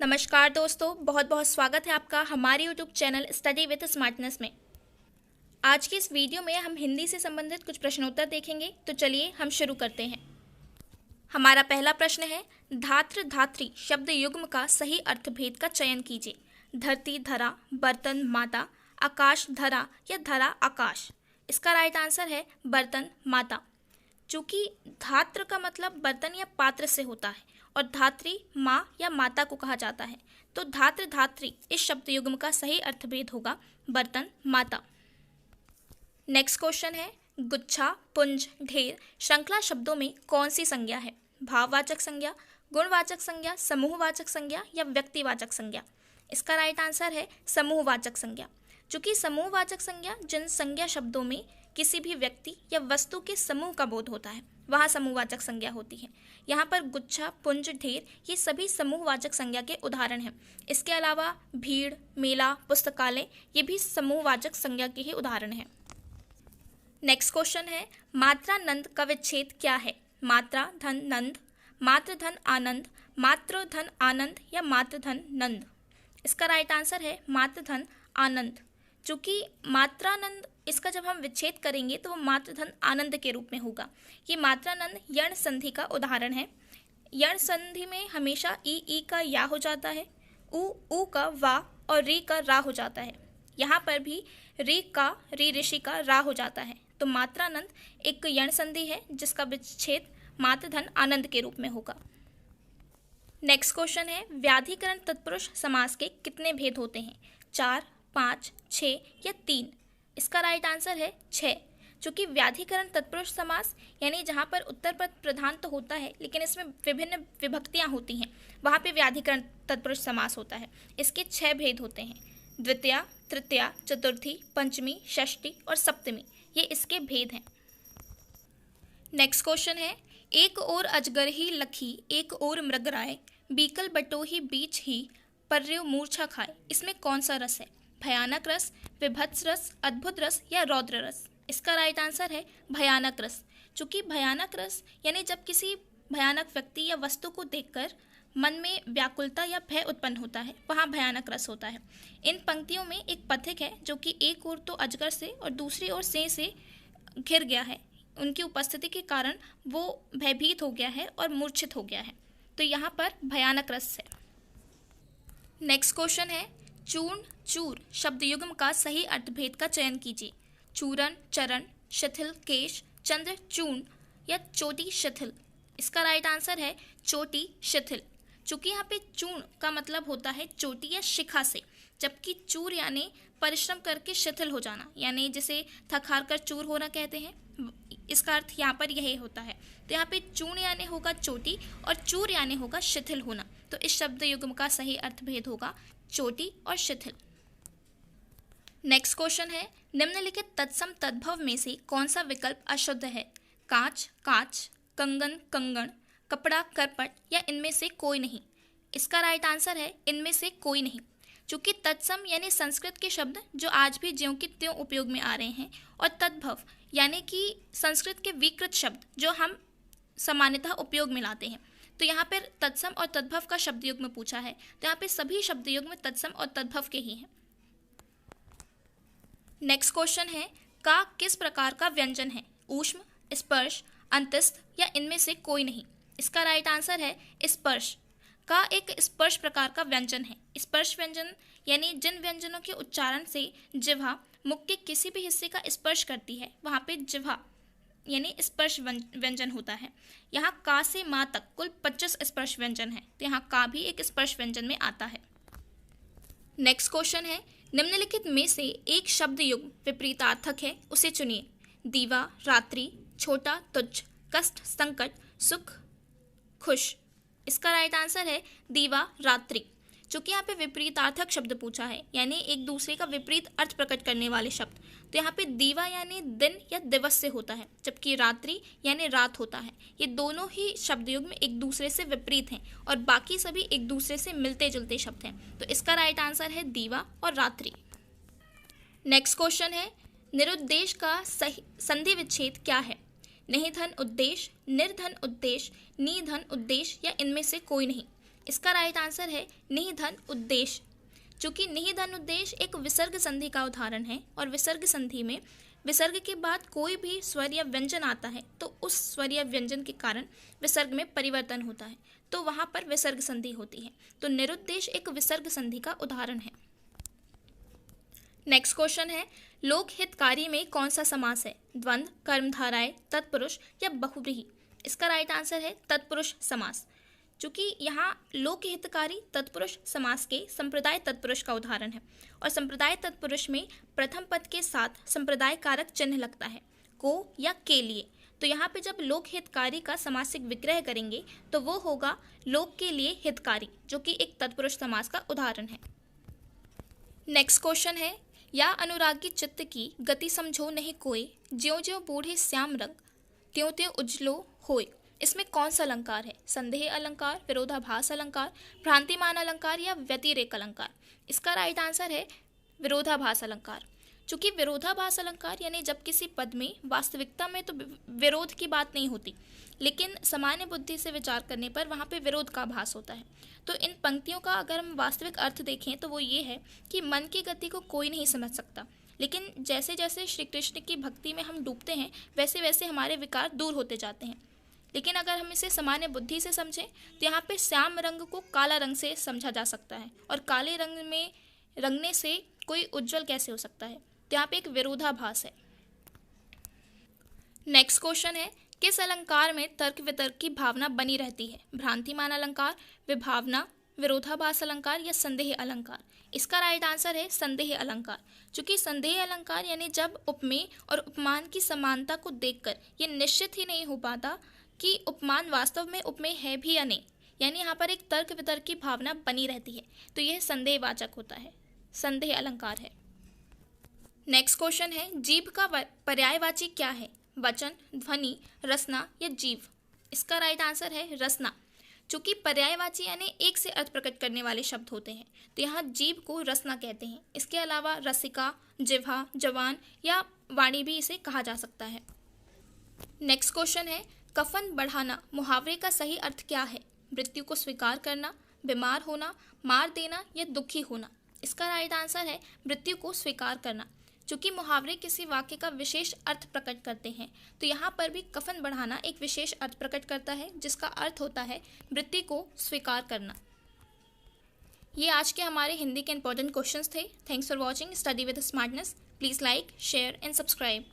नमस्कार दोस्तों, बहुत बहुत स्वागत है आपका हमारे YouTube channel study with smartness में। आज की इस वीडियो में हम हिंदी से संबंधित कुछ प्रश्नोत्तर देखेंगे। तो चलिए हम शुरू करते हैं। हमारा पहला प्रश्न है, धात्र धात्री शब्द युग्म का सही अर्थभेद का चयन कीजिए। धरती धरा, बर्तन माता, आकाश धरा या धरा आकाश। इसका राइट आंसर है बर्तन माता। चूँकि धात्र का मतलब बर्तन या पात्र से होता है और धात्री माँ या माता को कहा जाता है, तो धात्र धात्री इस शब्द युग्म का सही अर्थभेद होगा बर्तन माता। नेक्स्ट क्वेश्चन है, गुच्छा, पुंज, ढेर श्रृंखला शब्दों में कौन सी संज्ञा है? भाववाचक संज्ञा, गुणवाचक संज्ञा, समूहवाचक संज्ञा या व्यक्तिवाचक संज्ञा। इसका राइट आंसर है समूहवाचक संज्ञा। चूँकि समूहवाचक संज्ञा जिन संज्ञा शब्दों में किसी भी व्यक्ति या वस्तु के समूह का बोध होता है वहाँ समूहवाचक संज्ञा होती है। यहाँ पर गुच्छा, पुंज, ढेर ये सभी समूहवाचक संज्ञा के उदाहरण हैं। इसके अलावा भीड़, मेला, पुस्तकालय ये भी समूहवाचक संज्ञा के ही उदाहरण हैं। नेक्स्ट क्वेश्चन है, मात्रा नंद का विच्छेद क्या है? मात्रा धन नंद, मात्र धन आनंद, मात्र धन आनंद या मात्र धन नंद। इसका राइट आंसर है मात्र धन आनंद। चूँकि मात्रानंद इसका जब हम विच्छेद करेंगे तो वो मात्र धन आनंद के रूप में होगा। ये मात्रानंद यण संधि का उदाहरण है। यण संधि में हमेशा ई का या हो जाता है, उ का वा और री का रा हो जाता है। यहाँ पर भी री का री ऋषि का रा हो जाता है। तो मात्रानंद एक यण संधि है जिसका विच्छेद मात्र धन आनंद के रूप में होगा। नेक्स्ट क्वेश्चन है, व्याधिकरण तत्पुरुष समास के कितने भेद होते हैं? 4, 5, 6 या 3। इसका राइट आंसर है 6। चूँकि व्याधिकरण तत्पुरुष समास यानी जहाँ पर उत्तर पद प्रधान तो होता है लेकिन इसमें विभिन्न विभक्तियाँ होती हैं, वहाँ पे व्याधिकरण तत्पुरुष समास होता है। इसके 6 भेद होते हैं, द्वितीया, तृतीया, चतुर्थी, पंचमी, षष्ठी और सप्तमी। ये इसके भेद हैं। नेक्स्ट क्वेश्चन है, एक ओर अजगर ही लखी, एक ओर मृगराय, बीकल बटोही बीच ही, पर्यो मूर्छा खाए। इसमें कौन सा रस है? भयानक रस, विभत्स रस, अद्भुत रस या रौद्र रस। इसका राइट आंसर है भयानक रस। चूँकि भयानक रस यानी जब किसी भयानक व्यक्ति या वस्तु को देखकर मन में व्याकुलता या भय उत्पन्न होता है वहाँ भयानक रस होता है। इन पंक्तियों में एक पथिक है जो कि एक ओर तो अजगर से और दूसरी ओर सिंह से घिर गया है। उनकी उपस्थिति के कारण वो भयभीत हो गया है और मूर्छित हो गया है, तो यहाँ पर भयानक रस है। नेक्स्ट क्वेश्चन है, चूर्ण चूर शब्द युग्म का सही अर्थभेद का चयन कीजिए। चूरण चरण, शिथिल केश, चंद्र चूर्ण या चोटी शिथिल। इसका राइट आंसर है चोटी शिथिल। चूँकि यहाँ पे चूर्ण का मतलब होता है चोटी या शिखा से, जबकि चूर यानी परिश्रम करके शिथिल हो जाना, यानी जिसे थक हार कर चूर होना कहते हैं, इसका अर्थ यहाँ पर यही होता है। तो यहाँ पे चूर्ण यानी होगा चोटी और चूर यानी होगा शिथिल होना। तो इस शब्द युग्म का सही अर्थभेद होगा चोटी और शिथिल। नेक्स्ट क्वेश्चन है, निम्नलिखित तत्सम तद्भव में से कौन सा विकल्प अशुद्ध है? कांच कांच, कंगन कंगन, कपड़ा करपट या इनमें से कोई नहीं। इसका राइट आंसर है इनमें से कोई नहीं। चूँकि तत्सम यानी संस्कृत के शब्द जो आज भी ज्यों की त्यों उपयोग में आ रहे हैं, और तद्भव यानी कि संस्कृत के विकृत शब्द जो हम सामान्यतः उपयोग में लाते हैं। तो यहाँ पर तत्सम और तद्भव का शब्द युग्म पूछा है, तो यहाँ पे सभी शब्द युग्म तत्सम और तद्भव के ही हैं। नेक्स्ट क्वेश्चन है, का किस प्रकार का व्यंजन है? ऊष्म, स्पर्श, अंतस्थ या इनमें से कोई नहीं। इसका राइट आंसर है स्पर्श। का एक स्पर्श प्रकार का व्यंजन है। स्पर्श व्यंजन यानी जिन व्यंजनों के उच्चारण से जिह्वा मुख के किसी भी हिस्से का स्पर्श करती है वहाँ पे जिह्वा यानी स्पर्श व्यंजन होता है। यहाँ का से माँ तक कुल 25 स्पर्श व्यंजन है, तो यहाँ का भी एक स्पर्श व्यंजन में आता है। नेक्स्ट क्वेश्चन है, निम्नलिखित में से एक शब्द युग्म विपरीतार्थक है, उसे चुनिए। दीवा रात्रि, छोटा तुच्छ, कष्ट संकट, सुख खुश। इसका राइट आंसर है दीवा रात्रि। चूँकि यहाँ पे विपरीतार्थक शब्द पूछा है यानी एक दूसरे का विपरीत अर्थ प्रकट करने वाले शब्द, तो यहाँ पे दीवा यानी दिन या दिवस से होता है, जबकि रात्रि यानी रात होता है। ये दोनों ही शब्द युग्म एक दूसरे से विपरीत हैं और बाकी सभी एक दूसरे से मिलते जुलते शब्द हैं, तो इसका राइट आंसर है दीवा और रात्रि। नेक्स्ट क्वेश्चन है, निरुद्देश का सही संधि विच्छेद क्या है? निधन उद्देश्य, निर्धन उद्देश्य, निधन उद्देश्य या इनमें से कोई नहीं। इसका राइट आंसर है निधन उद्देश्य। चूंकि निधन उद्देश्य एक विसर्ग संधि का उदाहरण है और विसर्ग संधि में विसर्ग के बाद कोई भी स्वर या व्यंजन आता है तो उस स्वर या व्यंजन के कारण विसर्ग में परिवर्तन होता है, तो वहां पर विसर्ग संधि होती है। तो निरुद्देश्य एक विसर्ग संधि का उदाहरण है। नेक्स्ट क्वेश्चन है, लोक हितकारी में कौन सा समास है? द्वंद्व, कर्मधारय, तत्पुरुष या बहुव्रीहि? इसका राइट आंसर है तत्पुरुष समास। चूंकि यहाँ लोक हितकारी तत्पुरुष समास के संप्रदाय तत्पुरुष का उदाहरण है और संप्रदाय तत्पुरुष में प्रथम पद के साथ संप्रदाय कारक चिन्ह लगता है, को या के लिए। तो यहाँ पे जब लोक हितकारी का समासिक विग्रह करेंगे तो वो होगा लोक के लिए हितकारी, जो कि एक तत्पुरुष समास का उदाहरण है। नेक्स्ट क्वेश्चन है, या अनुरागी चित्त की गति समझो नहीं कोय, ज्यों ज्यों बूढ़े श्याम रंग त्यों त्यों उज्जलो होय? इसमें कौन सा अलंकार है? संदेह अलंकार, विरोधाभास अलंकार, भ्रांतिमान अलंकार या व्यतिरेक अलंकार? इसका राइट आंसर है विरोधाभास अलंकार। चूंकि विरोधाभास अलंकार यानी जब किसी पद में वास्तविकता में तो विरोध की बात नहीं होती, लेकिन सामान्य बुद्धि से विचार करने पर वहाँ पे विरोध का आभास होता है। तो इन पंक्तियों का अगर हम वास्तविक अर्थ देखें तो वो ये है कि मन की गति को कोई नहीं समझ सकता, लेकिन जैसे जैसे श्री कृष्ण की भक्ति में हम डूबते हैं वैसे वैसे हमारे विकार दूर होते जाते हैं। लेकिन अगर हम इसे सामान्य बुद्धि से समझें तो यहाँ पे श्याम रंग को काला रंग से समझा जा सकता है, और काले रंग में रंगने से कोई उज्जवल कैसे हो सकता है? तो यहाँ पे एक विरोधाभास है। नेक्स्ट क्वेश्चन है, किस अलंकार में तर्क वितर्क की भावना बनी रहती है? भ्रांतिमान अलंकार, विभावना, विरोधाभास अलंकार या संदेह अलंकार? इसका राइट आंसर है संदेह अलंकार। चूंकि संदेह अलंकार यानी जब उपमेय और उपमान की समानता को देखकर ये निश्चित ही नहीं हो पाता कि उपमान वास्तव में उपमेय है भी या नहीं, यानी यहाँ पर एक तर्क वितर्क की भावना बनी रहती है, तो यह संदेहवाचक होता है, संदेह अलंकार है। नेक्स्ट क्वेश्चन है, जीभ का पर्यायवाची क्या है? वचन, ध्वनि, रसना या जीव? इसका राइट आंसर है रसना। चूंकि पर्यायवाची यानी एक से अर्थ प्रकट करने वाले शब्द होते हैं, तो यहाँ जीभ को रसना कहते हैं। इसके अलावा रसिका, जिह्वा, जवान या वाणी भी इसे कहा जा सकता है। नेक्स्ट क्वेश्चन है, कफन बढ़ाना मुहावरे का सही अर्थ क्या है? मृत्यु को स्वीकार करना, बीमार होना, मार देना या दुखी होना? इसका राइट आंसर है मृत्यु को स्वीकार करना। चूंकि मुहावरे किसी वाक्य का विशेष अर्थ प्रकट करते हैं, तो यहाँ पर भी कफन बढ़ाना एक विशेष अर्थ प्रकट करता है, जिसका अर्थ होता है मृत्यु को स्वीकार करना। ये आज के हमारे हिंदी के इंपॉर्टेंट क्वेश्चंस थे। Thanks for watching study with smartness. Please like, share and subscribe.